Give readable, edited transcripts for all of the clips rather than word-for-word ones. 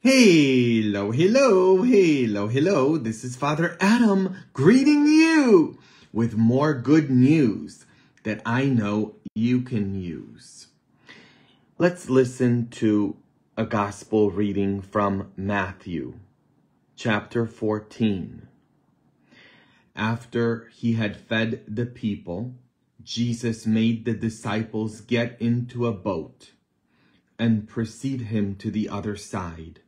Hello, hello, hello, hello. This is Father Adam greeting you with more good news that I know you can use. Let's listen to a gospel reading from Matthew, chapter 14. After he had fed the people, Jesus made the disciples get into a boat and precede him to the other side,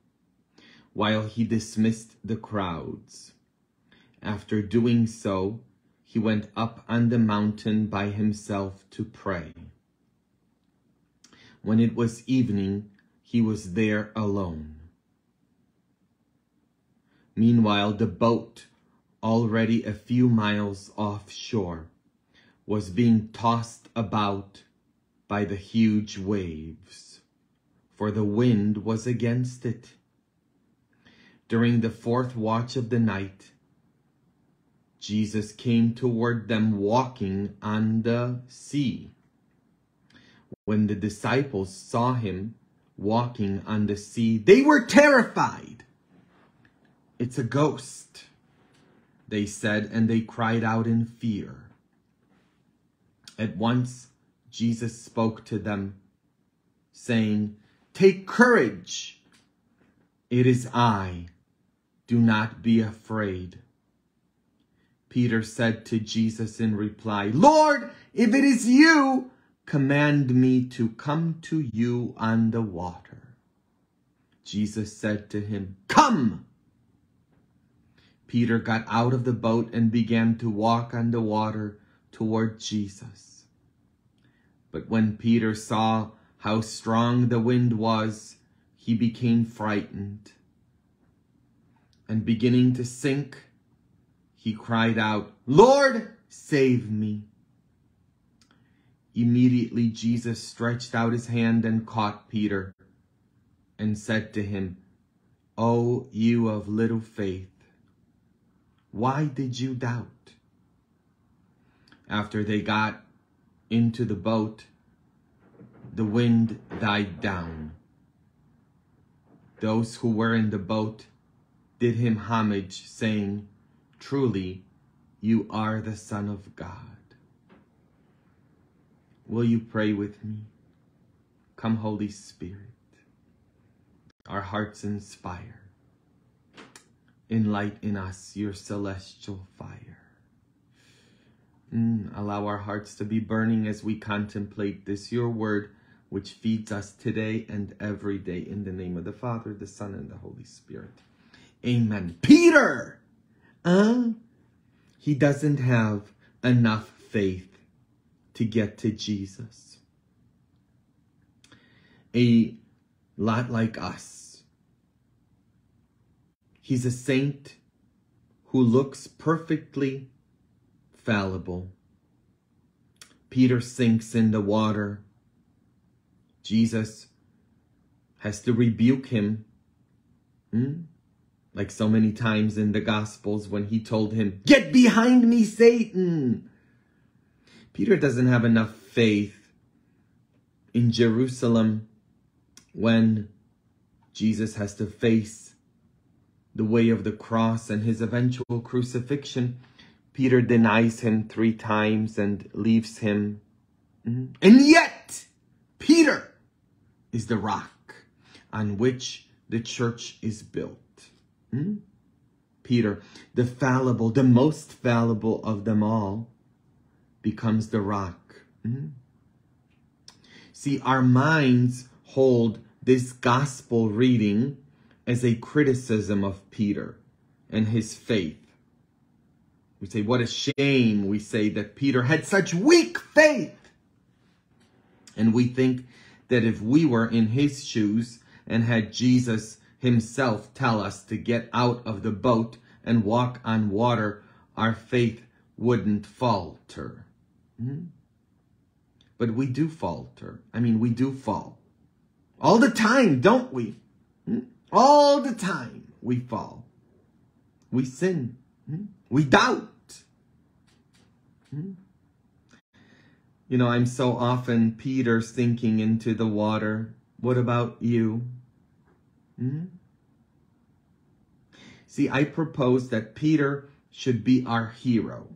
while he dismissed the crowds. After doing so, he went up on the mountain by himself to pray. When it was evening, he was there alone. Meanwhile, the boat, already a few miles offshore, was being tossed about by the huge waves, for the wind was against it. During the fourth watch of the night, Jesus came toward them walking on the sea. When the disciples saw him walking on the sea, they were terrified. "It's a ghost," they said, and they cried out in fear. At once, Jesus spoke to them, saying, "Take courage. It is I. Do not be afraid." Peter said to Jesus in reply, "Lord, if it is you, command me to come to you on the water." Jesus said to him, "Come." Peter got out of the boat and began to walk on the water toward Jesus. But when Peter saw how strong the wind was, he became frightened. And beginning to sink, he cried out, "Lord, save me." Immediately Jesus stretched out his hand and caught Peter and said to him, "O you of little faith, why did you doubt?" After they got into the boat, the wind died down. Those who were in the boat did him homage, saying, "Truly, you are the Son of God." Will you pray with me? Come, Holy Spirit. Our hearts inspire. Enlight in us your celestial fire. Allow our hearts to be burning as we contemplate this, your word, which feeds us today and every day. In the name of the Father, the Son, and the Holy Spirit. Amen. Peter! He doesn't have enough faith to get to Jesus. A lot like us. He's a saint who looks perfectly fallible. Peter sinks in the water. Jesus has to rebuke him. Like so many times in the Gospels when he told him, "Get behind me, Satan." Peter doesn't have enough faith in Jerusalem when Jesus has to face the way of the cross and his eventual crucifixion. Peter denies him 3 times and leaves him. And yet, Peter is the rock on which the church is built. Peter, the fallible, the most fallible of them all, becomes the rock. See, our minds hold this gospel reading as a criticism of Peter and his faith. We say, what a shame, we say, that Peter had such weak faith. And we think that if we were in his shoes and had Jesus himself tell us to get out of the boat and walk on water, our faith wouldn't falter. But we do falter. We do fall. All the time, don't we? All the time we fall. We sin. We doubt. I'm so often Peter sinking into the water. What about you? See, I propose that Peter should be our hero.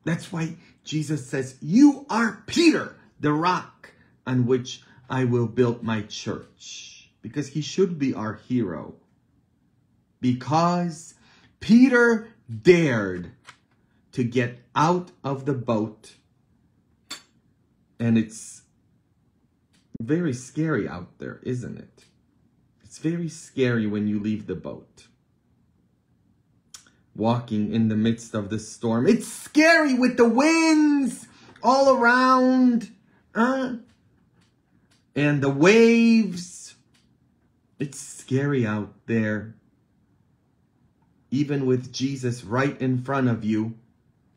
That's why Jesus says, you are Peter, the rock on which I will build my church. Because he should be our hero. Because Peter dared to get out of the boat. And it's very scary out there, isn't it? It's very scary when you leave the boat. Walking in the midst of the storm. It's scary with the winds all around. And the waves. It's scary out there. Even with Jesus right in front of you.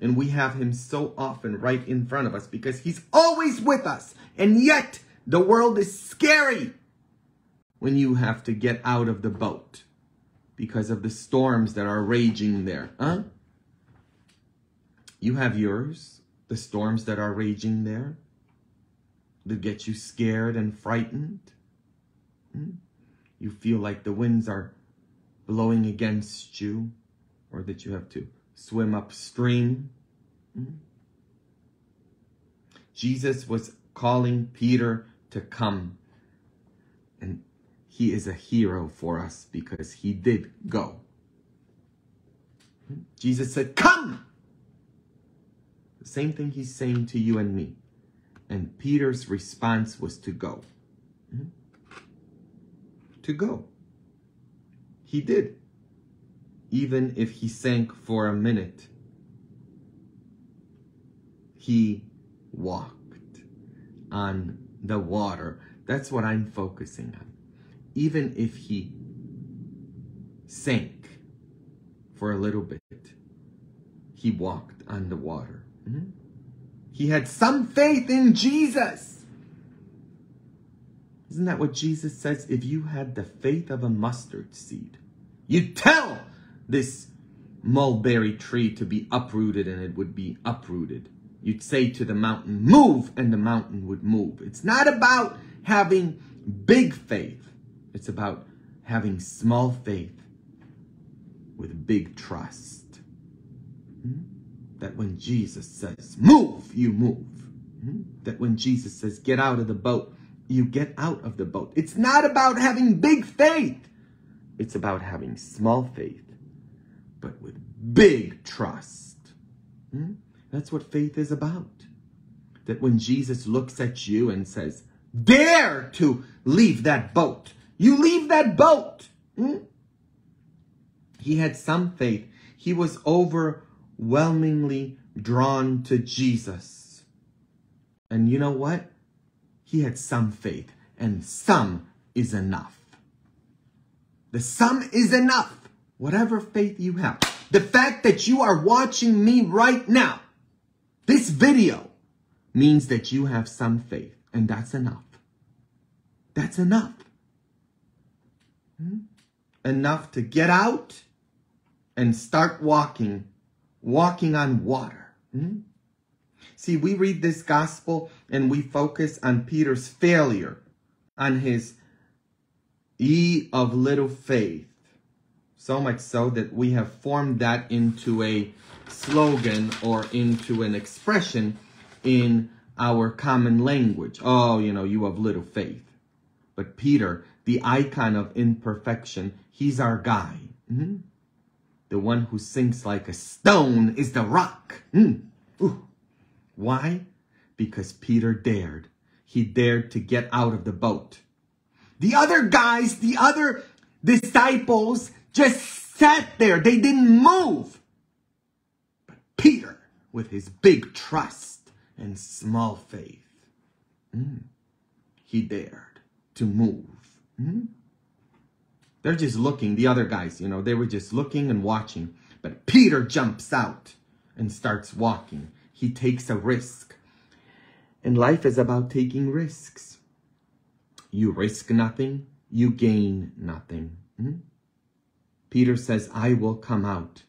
And we have him so often right in front of us because he's always with us. And yet the world is scary when you have to get out of the boat because of the storms that are raging there. You have yours, the storms that are raging there that get you scared and frightened. You feel like the winds are blowing against you or that you have to swim upstream. Jesus was calling Peter to come. And he is a hero for us because he did go. Jesus said, come! The same thing he's saying to you and me. And Peter's response was to go. To go. He did. Even if he sank for a minute, he walked on the water. That's what I'm focusing on. Even if he sank for a little bit, he walked on the water. He had some faith in Jesus. Isn't that what Jesus says? If you had the faith of a mustard seed, you tell this mulberry tree to be uprooted and it would be uprooted. You'd say to the mountain, move, and the mountain would move. It's not about having big faith. It's about having small faith with big trust. That when Jesus says, move, you move. That when Jesus says, get out of the boat, you get out of the boat. It's not about having big faith. It's about having small faith, but with big trust. That's what faith is about. That when Jesus looks at you and says, dare to leave that boat, you leave that boat. He had some faith. He was overwhelmingly drawn to Jesus. And you know what? He had some faith. And some is enough. The sum is enough. Whatever faith you have. The fact that you are watching me right now, this video, means that you have some faith. And that's enough. That's enough. Enough to get out and start walking on water. See, we read this gospel and we focus on Peter's failure, on his ye of little faith. So much so that we have formed that into a slogan or into an expression in our common language. Oh, you have little faith. But Peter, the icon of imperfection, he's our guy. The one who sinks like a stone is the rock. Why? Because Peter dared. He dared to get out of the boat. The other guys, the other disciples just sat there. They didn't move. But Peter, with his big trust and small faith, he dared to move. They're just looking, the other guys, they were just looking and watching. But Peter jumps out and starts walking. He takes a risk. And life is about taking risks. You risk nothing, you gain nothing. Peter says, I will come out.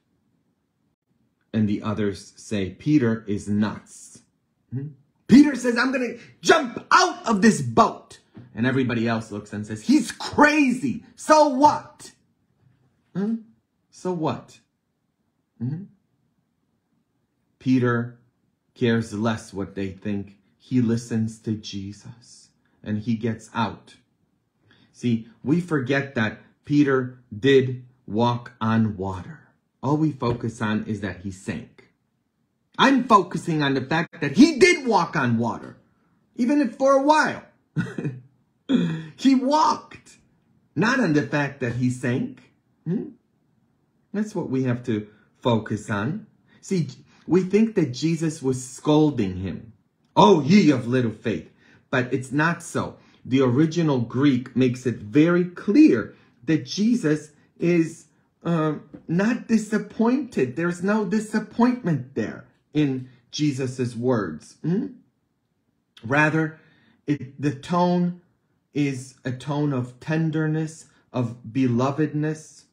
And the others say, Peter is nuts. Peter says, I'm going to jump out of this boat. And everybody else looks and says, he's crazy. So what? So what? Peter cares less what they think. He listens to Jesus and he gets out. See, we forget that Peter did walk on water. All we focus on is that he sank. I'm focusing on the fact that he did walk on water, even if for a while. He walked, not on the fact that he sank. That's what we have to focus on. See, we think that Jesus was scolding him. Oh, ye of little faith. But it's not so. The original Greek makes it very clear that Jesus is not disappointed. There's no disappointment there in Jesus's words. Rather, the tone is a tone of tenderness, of belovedness.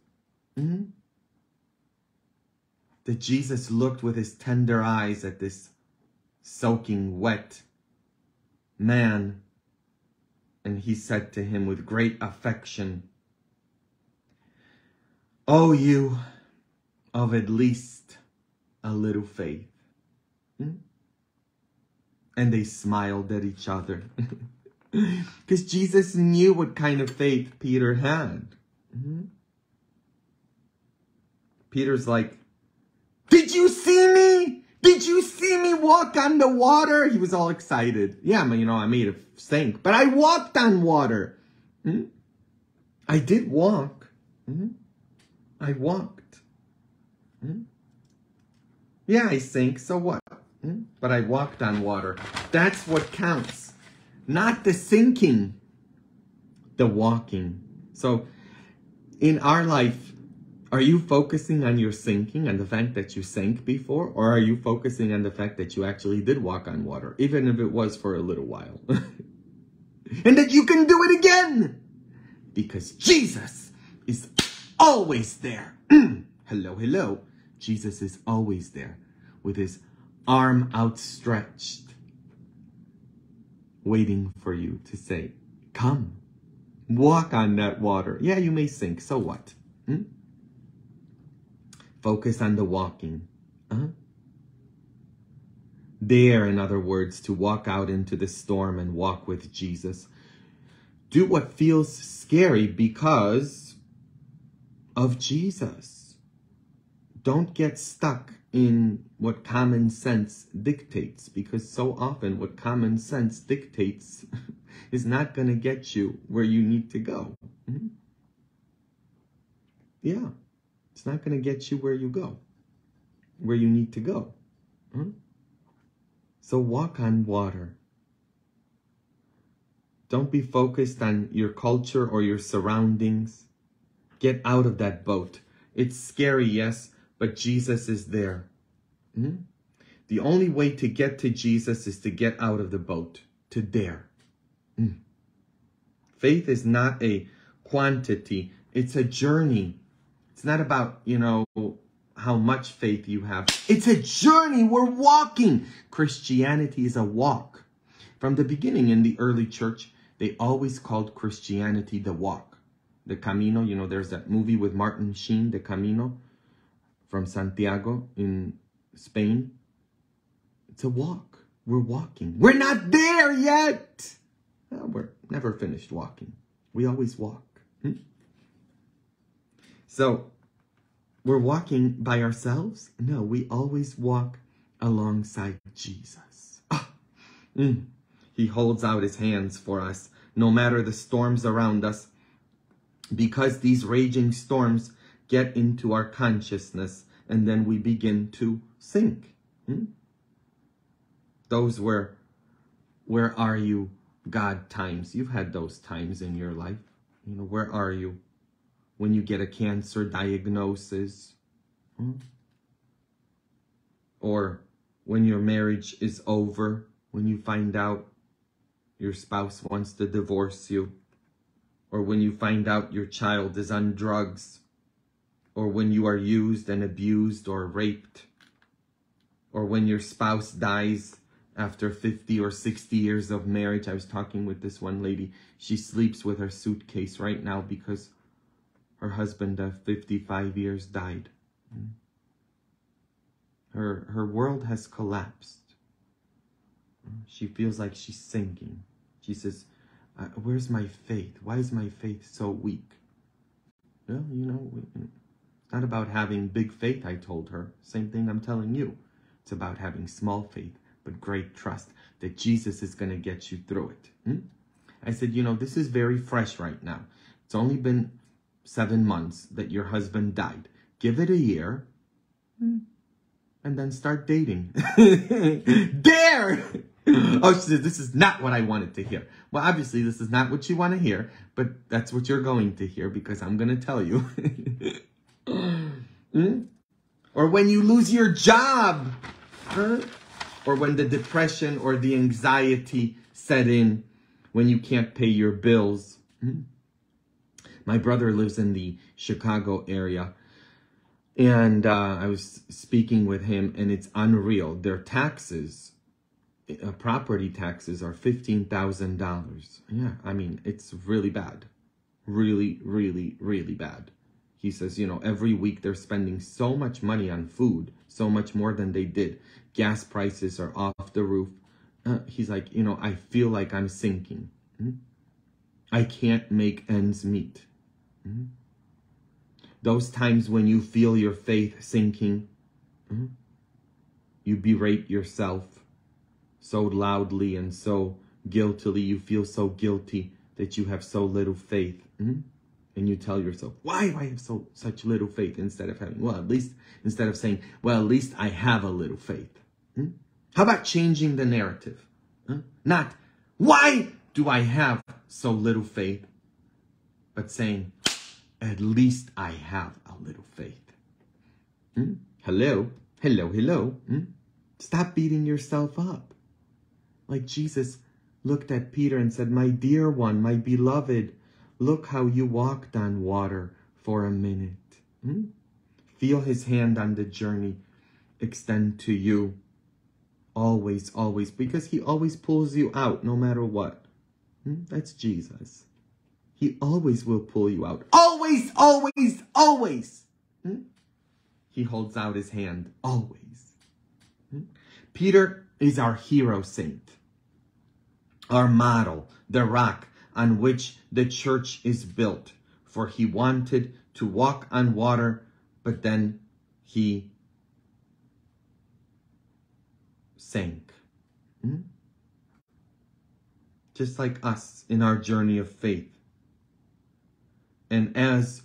That Jesus looked with his tender eyes at this soaking wet man, and he said to him with great affection, "O you of at least a little faith." And they smiled at each other. Because Jesus knew what kind of faith Peter had. Peter's like, "Did you see me? Did you see me walk on the water?" He was all excited. Yeah, I made a sink, but I walked on water. I did walk. I walked. Yeah, I sank, so what? But I walked on water. That's what counts. Not the sinking, the walking. So in our life, are you focusing on your sinking and the fact that you sank before? Or are you focusing on the fact that you actually did walk on water, even if it was for a little while? And that you can do it again. Because Jesus is always there. Hello, hello. Jesus is always there with his arm outstretched, waiting for you to say, "Come, walk on that water." Yeah, you may sink, so what? Focus on the walking. Dare, in other words, to walk out into the storm and walk with Jesus. Do what feels scary because of Jesus. Don't get stuck in what common sense dictates, because so often what common sense dictates is not going to get you where you need to go. Yeah, it's not going to get you where you need to go. So walk on water. Don't be focused on your culture or your surroundings. Get out of that boat. It's scary, yes, but Jesus is there. The only way to get to Jesus is to get out of the boat, to dare. Faith is not a quantity. It's a journey. It's not about, how much faith you have. It's a journey. We're walking. Christianity is a walk. From the beginning in the early church, they always called Christianity the walk. The Camino, there's that movie with Martin Sheen, The Camino, from Santiago in Spain. It's a walk. We're walking. We're not there yet. Well, we're never finished walking. We always walk. So, we're walking by ourselves? No, we always walk alongside Jesus. He holds out his hands for us, no matter the storms around us, because these raging storms get into our consciousness, and then we begin to sink. Those were, "Where are you, God" times. You've had those times in your life. Where are you? When you get a cancer diagnosis, or when your marriage is over, when you find out your spouse wants to divorce you, or when you find out your child is on drugs, or when you are used and abused or raped, or when your spouse dies after 50 or 60 years of marriage. I was talking with this one lady. She sleeps with her suitcase right now because Her husband of 55 years died. Her world has collapsed. She feels like she's sinking. She says, where's my faith? Why is my faith so weak? Well, you know, it's not about having big faith, I told her. Same thing I'm telling you. It's about having small faith, but great trust that Jesus is going to get you through it. I said, you know, this is very fresh right now. It's only been 7 months that your husband died. Give it a year and then start dating. Dare! Oh, she said, this is not what I wanted to hear. Well, obviously, this is not what you want to hear, but that's what you're going to hear because I'm going to tell you. Or when you lose your job. Or when the depression or the anxiety set in, when you can't pay your bills. My brother lives in the Chicago area. And I was speaking with him, and it's unreal. Their taxes, property taxes, are $15,000. Yeah, I mean, it's really bad. Really, really, really bad. He says, you know, every week they're spending so much money on food, so much more than they did. Gas prices are off the roof. He's like, you know, I feel like I'm sinking. I can't make ends meet. Those times when you feel your faith sinking, you berate yourself so loudly and so guiltily. You feel so guilty that you have so little faith. And you tell yourself, why do I have such little faith? Instead of having, instead of saying, well, at least I have a little faith. How about changing the narrative? Not, why do I have so little faith? But saying, at least I have a little faith. Hello, hello, hello. Stop beating yourself up. Like Jesus looked at Peter and said, my dear one, my beloved, look how you walked on water for a minute. Feel his hand on the journey extend to you. Always, always, because he always pulls you out no matter what. That's Jesus. He always will pull you out. Always, always, always. He holds out his hand, always. Peter is our hero saint, our model, the rock on which the church is built. For he wanted to walk on water, but then he sank. Just like us in our journey of faith. And as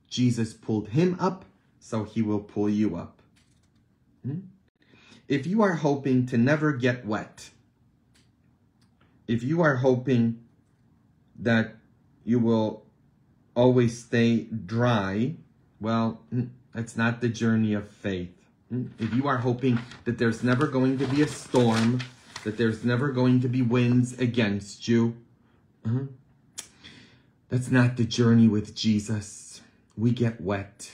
Jesus pulled him up, so he will pull you up. If you are hoping to never get wet, if you are hoping that you will always stay dry, well, that's not the journey of faith. If you are hoping that there's never going to be a storm, that there's never going to be winds against you, that's not the journey with Jesus. We get wet.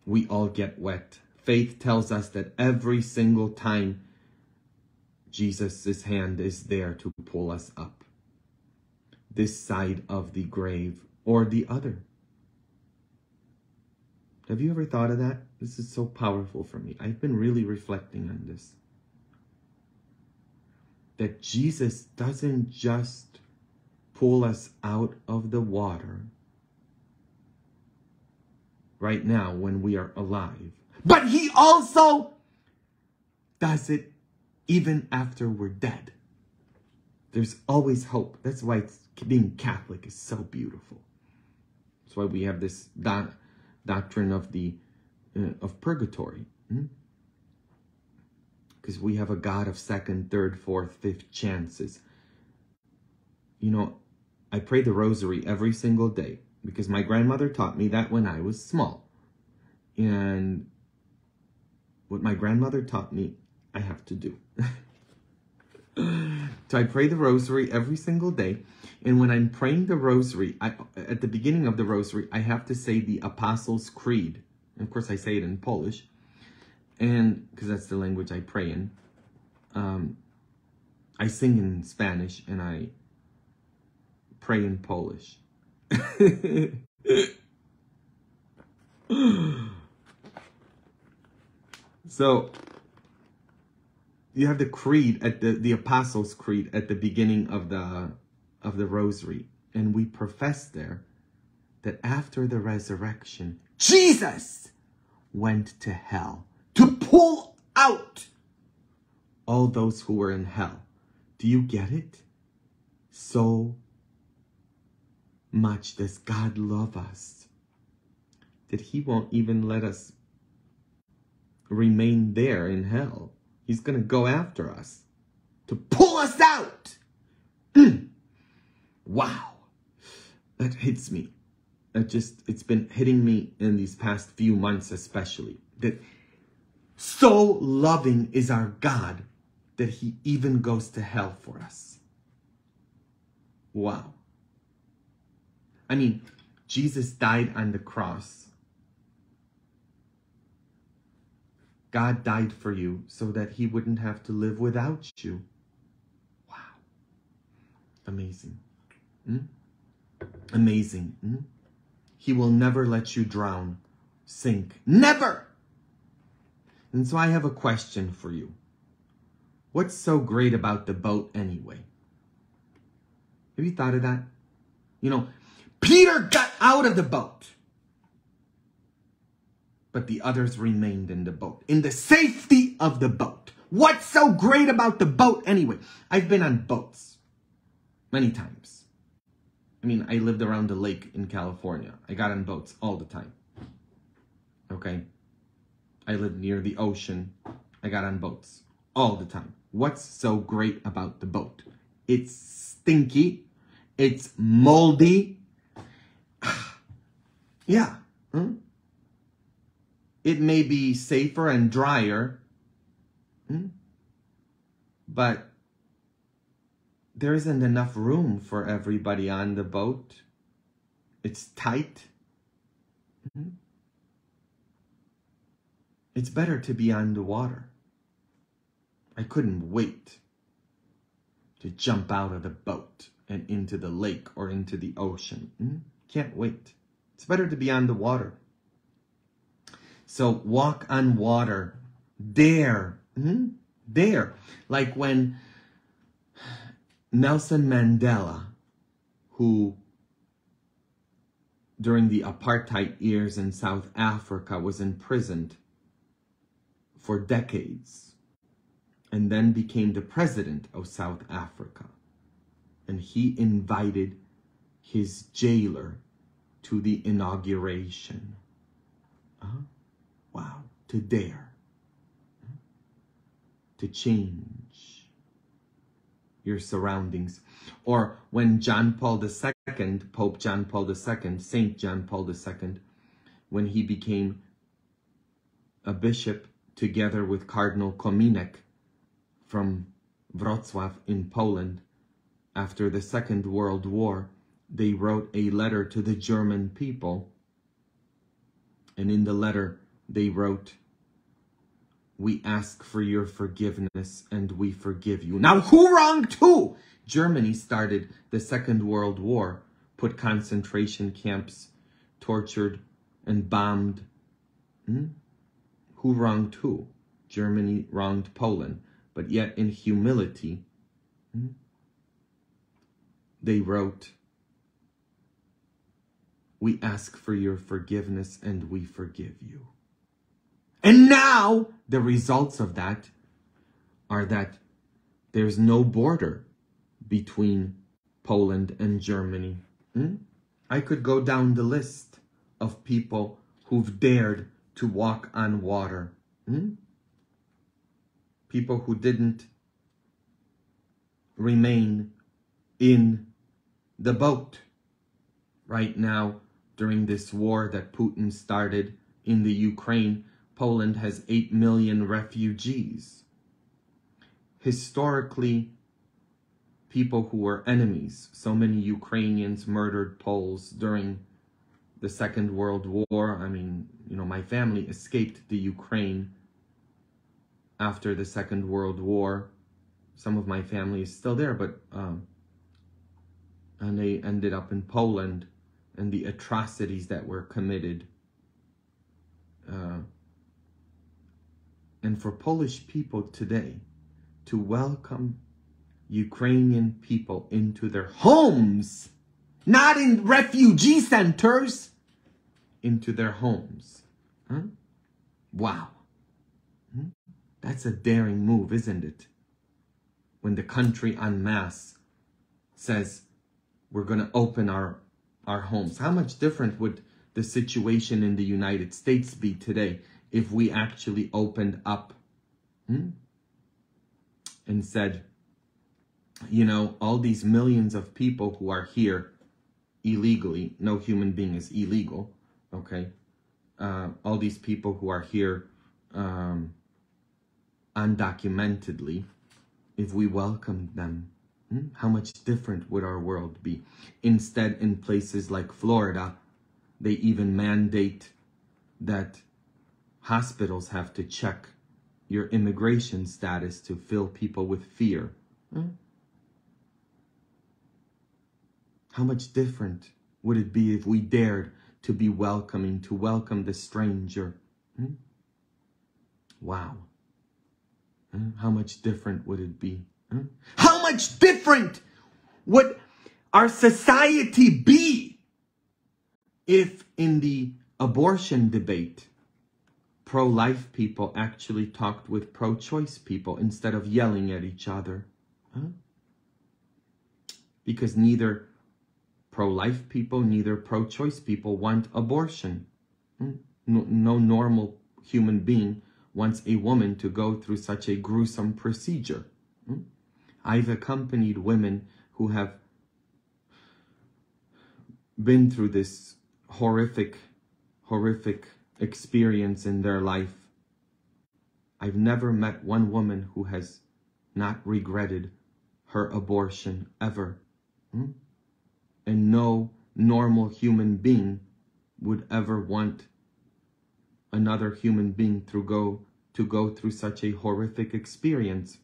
We all get wet. Faith tells us that every single time Jesus' hand is there to pull us up. This side of the grave or the other. Have you ever thought of that? This is so powerful for me. I've been really reflecting on this. That Jesus doesn't just pull us out of the water right now when we are alive, but he also does it even after we're dead. There's always hope. That's why being Catholic is so beautiful. That's why we have this doctrine of of purgatory. Because we have a God of second, third, fourth, fifth chances. You know, I pray the rosary every single day because my grandmother taught me that when I was small. And what my grandmother taught me, I have to do. So I pray the rosary every single day. And when I'm praying the rosary, at the beginning of the rosary, I have to say the Apostles' Creed. And of course, I say it in Polish. And because that's the language I pray in. I sing in Spanish and I pray in Polish. So you have the creed at the Apostles' Creed at the beginning of the Rosary, and we profess there that after the resurrection, Jesus went to hell to pull out all those who were in hell. Do you get it? So much does God love us that he won't even let us remain there in hell. He's going to go after us to pull us out. Wow. That hits me. It's been hitting me in these past few months especially. That so loving is our God that he even goes to hell for us. Wow. I mean, Jesus died on the cross. God died for you so that he wouldn't have to live without you. Wow. Amazing. Amazing. He will never let you drown, sink. Never! And so I have a question for you. What's so great about the boat anyway? Have you thought of that? You know, Peter got out of the boat, but the others remained in the boat, in the safety of the boat. What's so great about the boat anyway? I've been on boats many times. I mean, I lived around the lake in California. I got on boats all the time. Okay? I lived near the ocean. I got on boats all the time. What's so great about the boat? It's stinky. It's moldy. Yeah. It may be safer and drier. But there isn't enough room for everybody on the boat. It's tight. It's better to be on the water. I couldn't wait to jump out of the boat and into the lake or into the ocean. Can't wait. It's better to be on the water. So walk on water. Dare. Dare. Like when Nelson Mandela, who during the apartheid years in South Africa was imprisoned for decades, and then became the president of South Africa. And he invited his jailer to the inauguration. Wow. To dare. To change your surroundings. Or when John Paul II, Pope John Paul II, Saint John Paul II, when he became a bishop together with Cardinal Kominek from Wrocław in Poland, after the Second World War, they wrote a letter to the German people. And in the letter, they wrote, "We ask for your forgiveness and we forgive you." Now, who wronged who? Germany started the Second World War, put concentration camps, tortured and bombed. Who wronged who? Germany wronged Poland. But yet in humility, they wrote, "We ask for your forgiveness and we forgive you." And now the results of that are that there's no border between Poland and Germany. I could go down the list of people who've dared to walk on water. People who didn't remain in the boat. Right now, during this war that Putin started in the Ukraine, Poland has 8 million refugees. Historically, people who were enemies, so many Ukrainians murdered Poles during the Second World War. I mean, my family escaped the Ukraine after the Second World War. Some of my family is still there, but and they ended up in Poland, and the atrocities that were committed And for Polish people today to welcome Ukrainian people into their homes, not in refugee centers, into their homes. Huh? Wow. That's a daring move, isn't it? When the country en masse says, we're going to open our homes. How much different would the situation in the United States be today if we actually opened up and said, you know, all these millions of people who are here illegally, no human being is illegal, okay? All these people who are here undocumentedly, if we welcomed them, how much different would our world be? Instead, in places like Florida, they even mandate that hospitals have to check your immigration status to fill people with fear. How much different would it be if we dared to be welcoming, to welcome the stranger? Wow. How much different would it be? How much different would our society be if in the abortion debate, pro-life people actually talked with pro-choice people instead of yelling at each other? Because neither pro-life people, neither pro-choice people want abortion. No normal human being wants a woman to go through such a gruesome procedure. I've accompanied women who have been through this horrific experience in their life. I've never met one woman who has not regretted her abortion ever. And no normal human being would ever want another human being to go through such a horrific experience.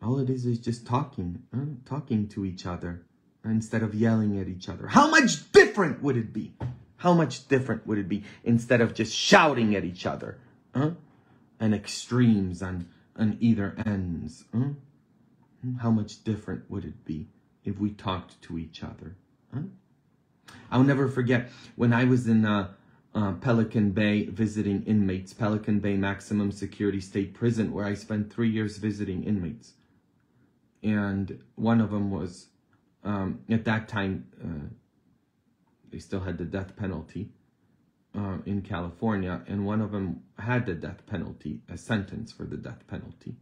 All it is just talking to each other instead of yelling at each other. How much different would it be? How much different would it be instead of just shouting at each other? And extremes on either ends. How much different would it be if we talked to each other? I'll never forget when I was in Pelican Bay visiting inmates, Pelican Bay Maximum Security State Prison, where I spent 3 years visiting inmates. And one of them was, at that time, they still had the death penalty in California, and one of them had the death penalty, a sentence for the death penalty.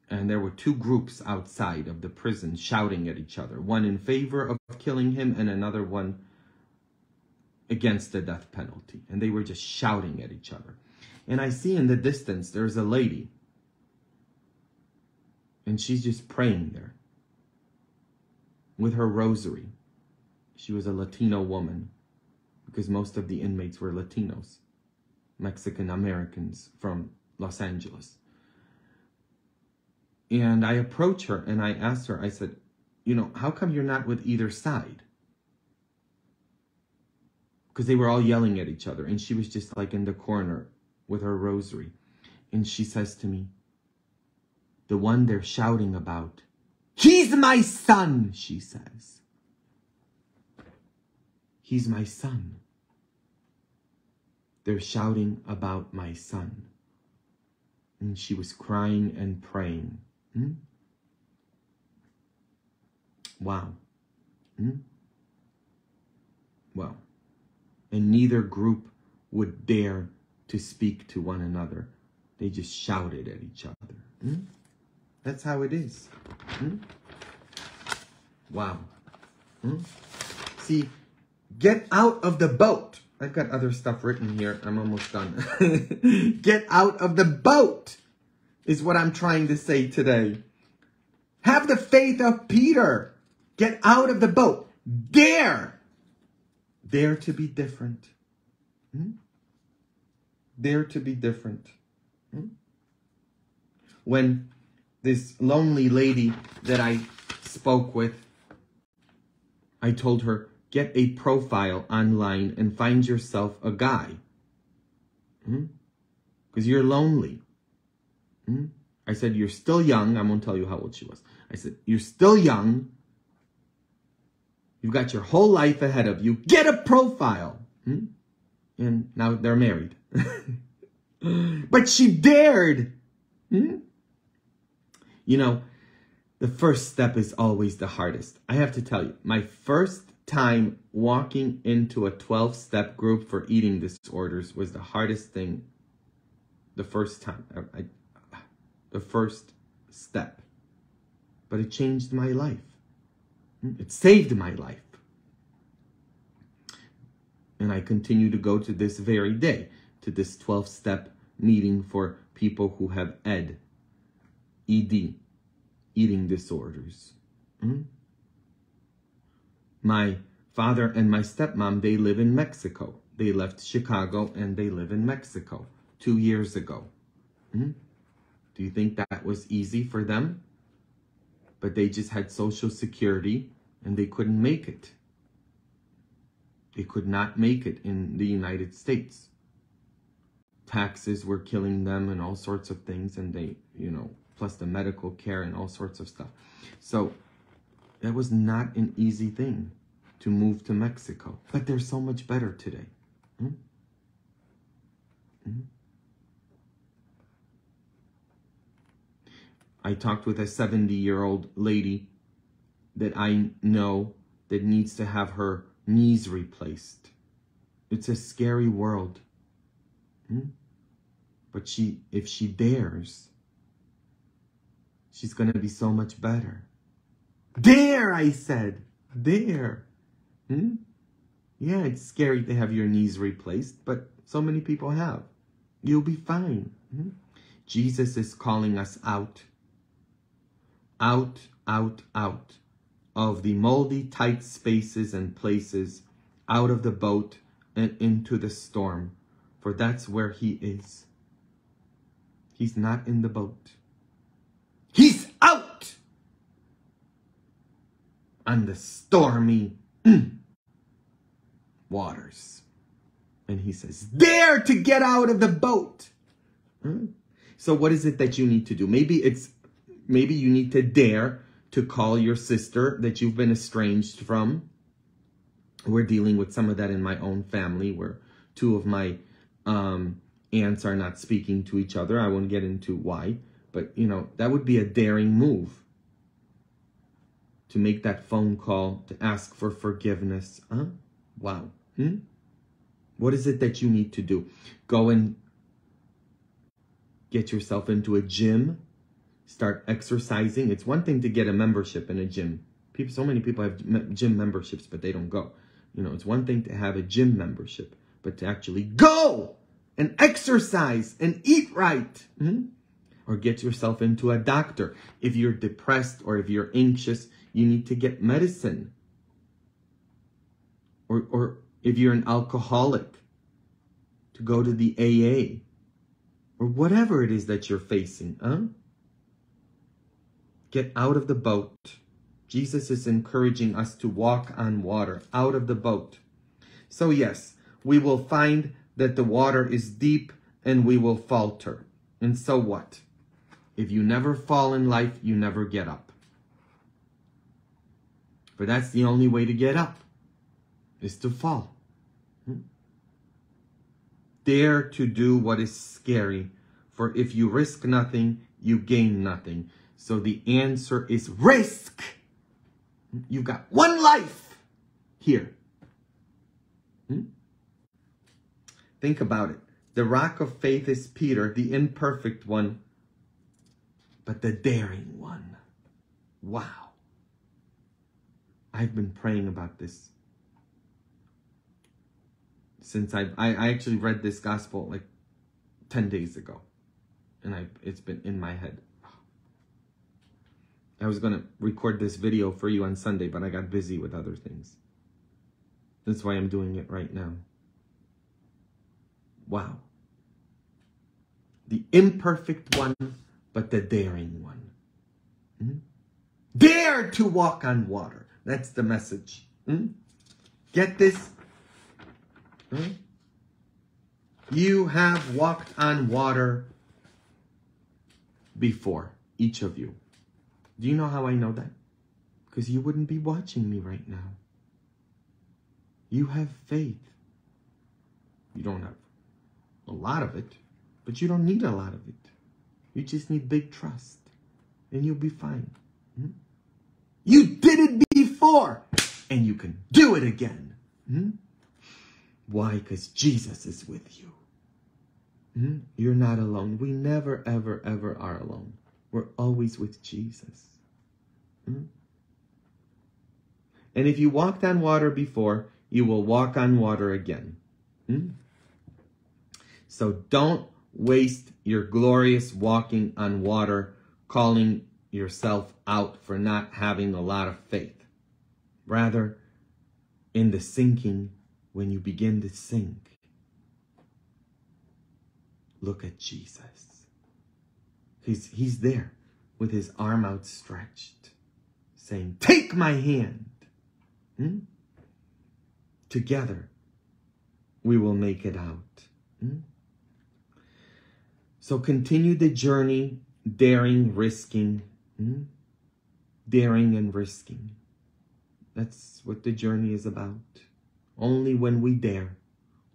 And there were two groups outside of the prison shouting at each other, one in favor of killing him and another one against the death penalty. And they were just shouting at each other. And I see in the distance, there's a lady, and she's just praying there with her rosary. She was a Latino woman, because most of the inmates were Latinos, Mexican Americans from Los Angeles. And I approached her and I asked her, I said, you know, how come you're not with either side? Because they were all yelling at each other. And she was just like in the corner with her rosary. And she says to me, the one they're shouting about, he's my son, she says. He's my son. They're shouting about my son. And she was crying and praying. Wow. Wow. And neither group would dare to speak to one another. They just shouted at each other. That's how it is. Wow. See, get out of the boat. I've got other stuff written here. I'm almost done. Get out of the boat is what I'm trying to say today. Have the faith of Peter. Get out of the boat. Dare. Dare to be different. Dare to be different. When this lonely lady that I spoke with, I told her, get a profile online and find yourself a guy. because you're lonely. I said, you're still young. I won't tell you how old she was. I said, you're still young. You've got your whole life ahead of you. Get a profile. And now they're married. But she dared. You know, the first step is always the hardest. I have to tell you, my first time walking into a 12-step group for eating disorders was the hardest thing. The first time. The first step. But it changed my life. It saved my life. And I continue to go to this very day, to this 12-step meeting for people who have ED, eating disorders. My father and my stepmom, they live in Mexico. They left Chicago and they live in Mexico 2 years ago. Do you think that was easy for them? But they just had Social Security and they couldn't make it. They could not make it in the United States. Taxes were killing them and all sorts of things, and they, you know, plus the medical care and all sorts of stuff. So that was not an easy thing to move to Mexico. But they're so much better today. I talked with a 70-year-old lady that I know that needs to have her knees replaced. It's a scary world. But if she dares, she's going to be so much better. Dare, I said. Dare. Yeah, it's scary to have your knees replaced, but so many people have. You'll be fine. Jesus is calling us out. Out, out, out of the moldy, tight spaces and places, out of the boat and into the storm, for that's where he is. He's not in the boat. He's out on the stormy waters. And he says, dare to get out of the boat. So what is it that you need to do? Maybe you need to dare to call your sister that you've been estranged from. We're dealing with some of that in my own family, where two of my aunts are not speaking to each other. I won't get into why, but you know, that would be a daring move. To make that phone call, to ask for forgiveness. Wow. What is it that you need to do? Go and get yourself into a gym. Start exercising. It's one thing to get a membership in a gym. So many people have gym memberships, but they don't go. You know, it's one thing to have a gym membership, but to actually go and exercise and eat right. Or get yourself into a doctor. If you're depressed or if you're anxious, you need to get medicine. Or if you're an alcoholic, to go to the AA. Or whatever it is that you're facing. Get out of the boat. Jesus is encouraging us to walk on water, out of the boat. So yes, we will find that the water is deep and we will falter. And so what? If you never fall in life, you never get up. But that's the only way to get up, is to fall. Dare to do what is scary, for if you risk nothing, you gain nothing. So the answer is risk. You've got one life here. Think about it. The rock of faith is Peter, the imperfect one, but the daring one. Wow. I've been praying about this since I actually read this gospel like 10 days ago. And it's been in my head. I was going to record this video for you on Sunday, but I got busy with other things. That's why I'm doing it right now. Wow. The imperfect one, but the daring one. Dare to walk on water. That's the message. Get this? You have walked on water before, each of you. Do you know how I know that? Because you wouldn't be watching me right now. You have faith. You don't have a lot of it, but you don't need a lot of it. You just need big trust, and you'll be fine. You did it before, and you can do it again. Why? Because Jesus is with you. You're not alone. We never, ever, ever are alone. We're always with Jesus. And if you walked on water before, you will walk on water again. So don't waste your glorious walking on water calling yourself out for not having a lot of faith. Rather, in the sinking, when you begin to sink, look at Jesus. He's there with his arm outstretched, saying, take my hand. Together, we will make it out. So continue the journey, daring, risking. Daring and risking. That's what the journey is about. Only when we dare,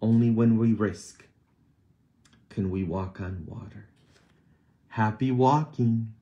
only when we risk, can we walk on water. Happy walking.